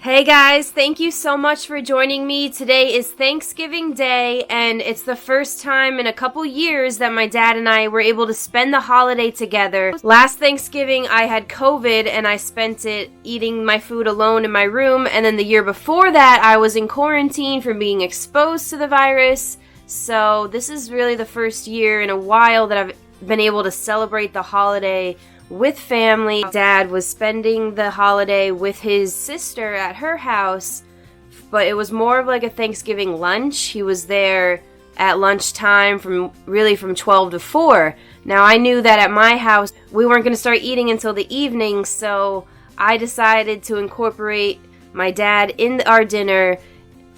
Hey guys, thank you so much for joining me. Today is Thanksgiving Day, and it's the first time in a couple years that my dad and I were able to spend the holiday together. Last Thanksgiving, I had COVID, and I spent it eating my food alone in my room, and then the year before that, I was in quarantine from being exposed to the virus. So this is really the first year in a while that I've been able to celebrate the holiday with family. Dad was spending the holiday with his sister at her house, but it was more of like a Thanksgiving lunch. He was there at lunchtime from 12 to 4. Now I knew that at my house we weren't going to start eating until the evening, so I decided to incorporate my dad in our dinner.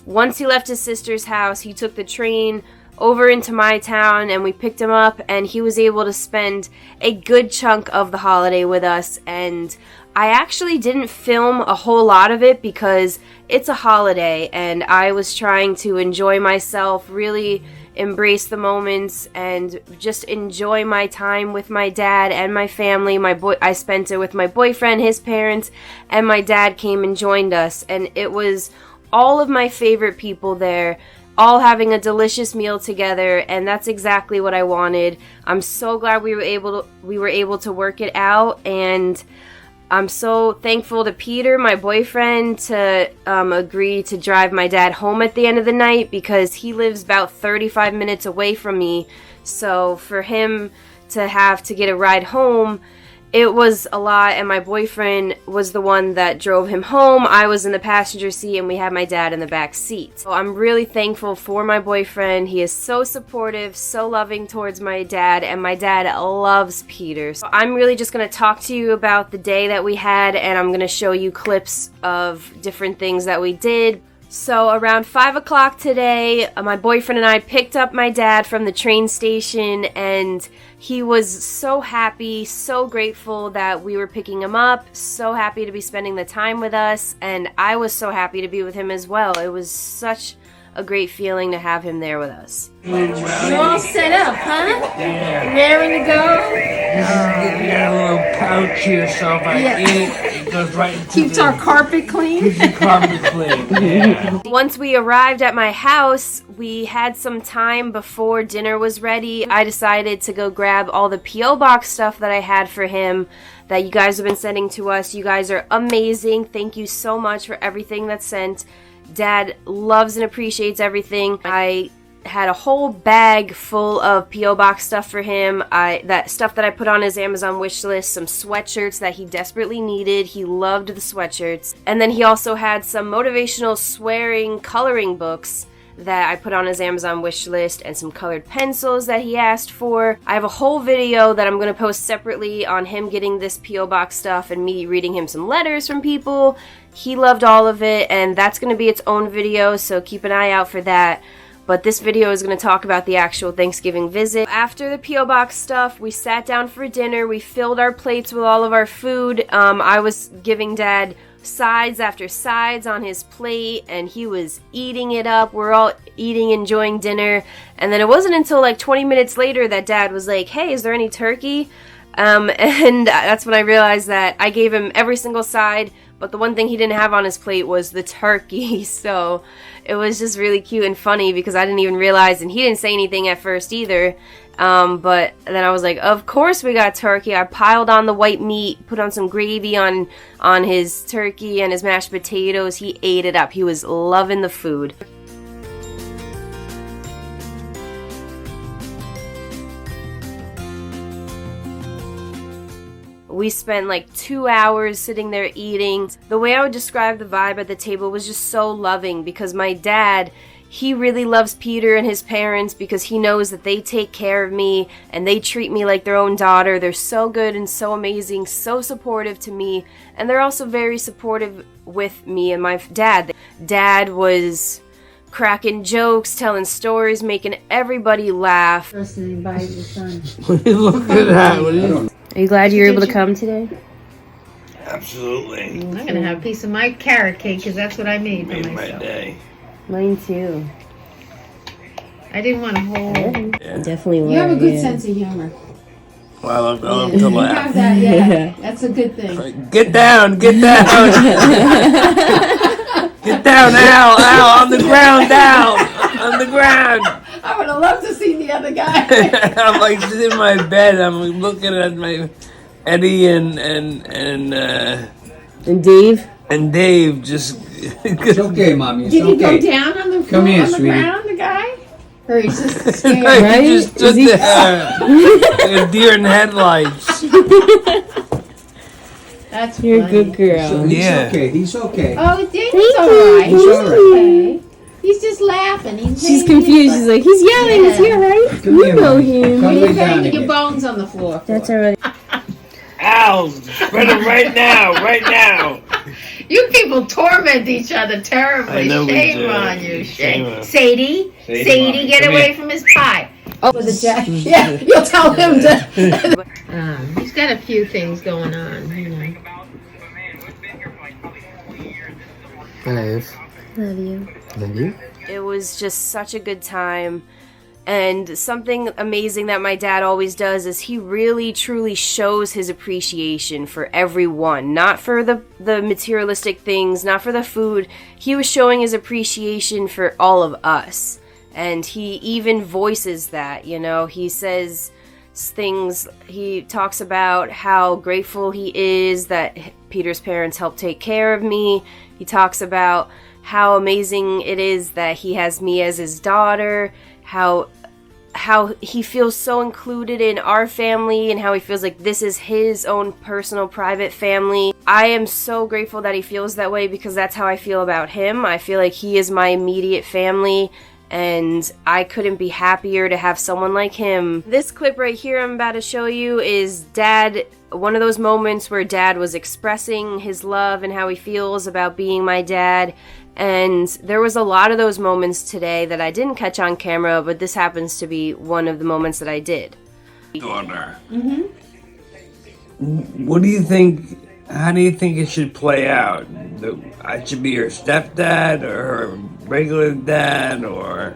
Once he left his sister's house, he took the train over into my town and we picked him up, and he was able to spend a good chunk of the holiday with us. And I actually didn't film a whole lot of it because it's a holiday and I was trying to enjoy myself, really embrace the moments and just enjoy my time with my dad and my family. I spent it with my boyfriend, his parents, and my dad came and joined us, and it was all of my favorite people there, all having a delicious meal together, and that's exactly what I wanted. I'm so glad we were able to work it out, and I'm so thankful to Peter, my boyfriend, to agree to drive my dad home at the end of the night because he lives about 35 minutes away from me. So for him to have to get a ride home, it was a lot, and my boyfriend was the one that drove him home. I was in the passenger seat, and we had my dad in the back seat. So I'm really thankful for my boyfriend. He is so supportive, so loving towards my dad, and my dad loves Peter. So I'm really just going to talk to you about the day that we had, and I'm going to show you clips of different things that we did. So around 5 o'clock today, my boyfriend and I picked up my dad from the train station, and he was so happy, so grateful that we were picking him up, so happy to be spending the time with us, and I was so happy to be with him as well. It was such a great feeling to have him there with us. You're all set up, huh? Yeah. Raring to go? You got a little pouch here, so if I eat, it goes right into Keeps our carpet clean. Keeps the carpet clean. Yeah. Once we arrived at my house, we had some time before dinner was ready. I decided to go grab all the P.O. Box stuff that I had for him that you guys have been sending to us. You guys are amazing. Thank you so much for everything that's sent. Dad loves and appreciates everything. I had a whole bag full of P.O. Box stuff for him. That stuff that I put on his Amazon wish list, some sweatshirts that he desperately needed. He loved the sweatshirts. And then he also had some motivational swearing coloring books that I put on his Amazon wish list, and some colored pencils that he asked for. I have a whole video that I'm going to post separately on him getting this P.O. Box stuff and me reading him some letters from people. He loved all of it, and that's going to be its own video, so keep an eye out for that. But this video is going to talk about the actual Thanksgiving visit. After the P.O. Box stuff, we sat down for dinner. We filled our plates with all of our food. I was giving Dad sides after sides on his plate, and he was eating it up. We're all eating, enjoying dinner, and then it wasn't until like 20 minutes later that Dad was like, "Hey, is there any turkey?" And that's when I realized that I gave him every single side, but the one thing he didn't have on his plate was the turkey. So it was just really cute and funny because I didn't even realize, and he didn't say anything at first either. But then I was like, of course we got turkey. I piled on the white meat, put on some gravy on his turkey and his mashed potatoes. He ate it up. He was loving the food. We spent like 2 hours sitting there eating. The way I would describe the vibe at the table was just so loving because my dad, he really loves Peter and his parents because he knows that they take care of me and they treat me like their own daughter. They're so good and so amazing, so supportive to me, and they're also very supportive with me and my dad. Dad was cracking jokes, telling stories, making everybody laugh. Listening by your son. Look at that. Are you glad you were able to come today? Absolutely. I'm going to have a piece of my carrot cake because that's what I made for Made myself. my day. Mine too. I didn't want a whole... Yeah. Definitely You have a good sense of humor. Well, I love to You laugh. have that, yeah. That's a good thing. Get down, get down. ground, ow, on the ground, ow, on the ground. I would have loved to see the other guy. I'm like sitting in my bed. I'm looking at my Eddie and Dave? and Dave just. It's okay, Mommy. It's Did he okay. go down on the Come here, on the sweetie. ground, the guy? Or he's just scared? Right? He just stood there, like a deer in headlights. That's You're a funny. good girl. He's Yeah. okay. He's okay. Oh, David's Thank all you. right. He's all right. Okay. He's just laughing. She's confused. She's like, he's yelling. He's here, right? Come You here, know Mommy. him. Come What are you lay down banging your again. bones on the floor for? That's already. Ow! Spread it right now, right now. You people torment each other terribly. I know we Shame do. on you. Shame Shame. on- Sadie, Mommy, get come away here. from his pie. Oh, with the jack. Yeah, you'll tell him to. He's got a few things going on, you know. Dave. Love you. Love you. It was just such a good time. And something amazing that my dad always does is he really truly shows his appreciation for everyone. Not for the materialistic things, not for the food. He was showing his appreciation for all of us. And he even voices that, you know. He says things, he talks about how grateful he is that Peter's parents helped take care of me. He talks about how amazing it is that he has me as his daughter, how he feels so included in our family and how he feels like this is his own personal private family. I am so grateful that he feels that way because that's how I feel about him. I feel like he is my immediate family and I couldn't be happier to have someone like him. This clip right here I'm about to show you is Dad, one of those moments where Dad was expressing his love and how he feels about being my dad. And there was a lot of those moments today that I didn't catch on camera, but this happens to be one of the moments that I did. Daughter. What do you think? How do you think it should play out? I should be her stepdad or her regular dad, or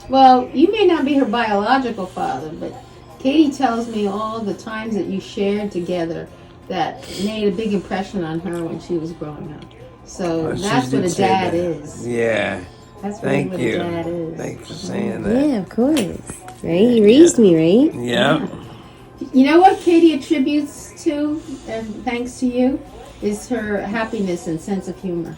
Well, you may not be her biological father, but Katie tells me all the times that you shared together that made a big impression on her when she was growing up. So that's what a dad is. Yeah. That's really Thank what you. a dad is. Thanks for saying that. Yeah, of course. Right? He raised me, right? Yeah. You know what Katie attributes to, and thanks to you, is her happiness and sense of humor.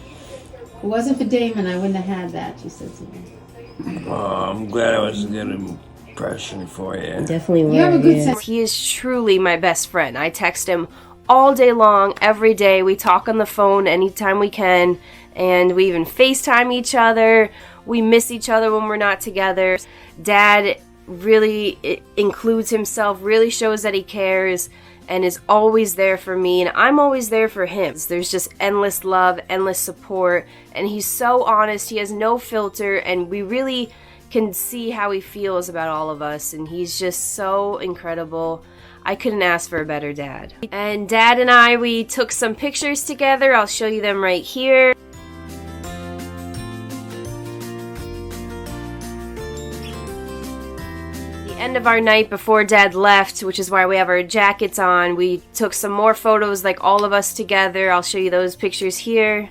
If it wasn't for Damon, I wouldn't have had that, she said to me. Oh, I'm glad I was a good impression for you. Definitely You have a good sense. He is truly my best friend. I text him all day long, every day. We talk on the phone anytime we can, and we even FaceTime each other. We miss each other when we're not together. Dad really includes himself, really shows that he cares, and is always there for me, and I'm always there for him. There's just endless love, endless support, and he's so honest. He has no filter, and we really can see how he feels about all of us, and he's just so incredible. I couldn't ask for a better dad. And Dad and I, we took some pictures together. I'll show you them right here. The end of our night before Dad left, which is why we have our jackets on, we took some more photos like all of us together. I'll show you those pictures here.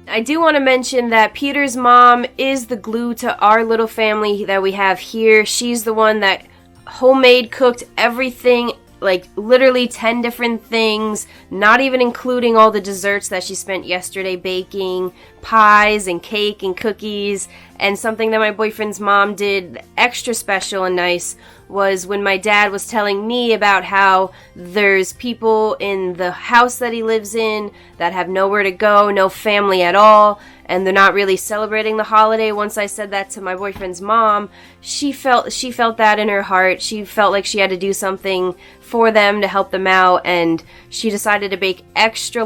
I do want to mention that Peter's mom is the glue to our little family that we have here. She's the one that homemade cooked everything, like literally 10 different things, not even including all the desserts that she spent yesterday baking, pies and cake and cookies. And something that my boyfriend's mom did extra special and nice was when my dad was telling me about how there's people in the house that he lives in that have nowhere to go, no family at all, and they're not really celebrating the holiday. Once I said that to my boyfriend's mom, she felt that in her heart. She felt like she had to do something for them to help them out, and she decided to bake extra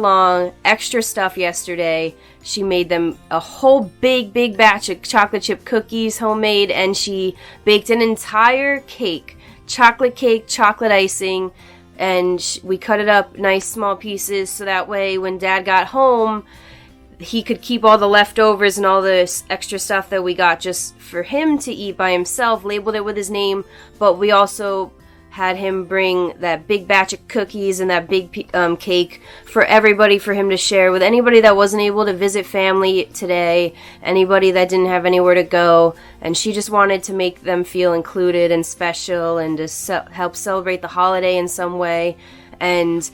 stuff yesterday. She made them a whole big batch of chocolate chip cookies, homemade, and she baked an entire cake, chocolate icing, and we cut it up nice small pieces so that way when Dad got home, he could keep all the leftovers and all the extra stuff that we got just for him to eat by himself, labeled it with his name, but we also had him bring that big batch of cookies and that big cake for everybody, for him to share with anybody that wasn't able to visit family today, anybody that didn't have anywhere to go, and she just wanted to make them feel included and special and to help celebrate the holiday in some way. And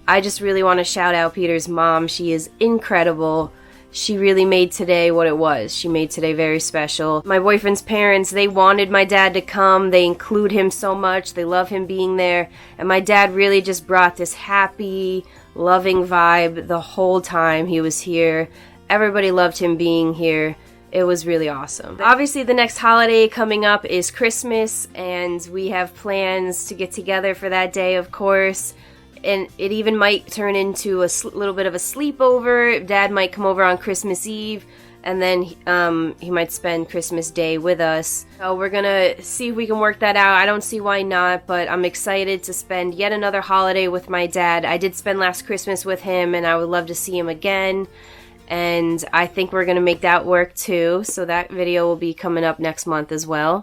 I just really want to shout out Peter's mom. She is incredible. She really made today what it was. She made today very special. My boyfriend's parents, they wanted my dad to come. They include him so much. They love him being there. And my dad really just brought this happy, loving vibe the whole time he was here. Everybody loved him being here. It was really awesome. Obviously, the next holiday coming up is Christmas, and we have plans to get together for that day, of course. And it even might turn into a little bit of a sleepover. Dad might come over on Christmas Eve, and then he might spend Christmas Day with us. So we're gonna see if we can work that out. I don't see why not, but I'm excited to spend yet another holiday with my dad. I did spend last Christmas with him, and I would love to see him again. And I think we're gonna make that work too. So that video will be coming up next month as well.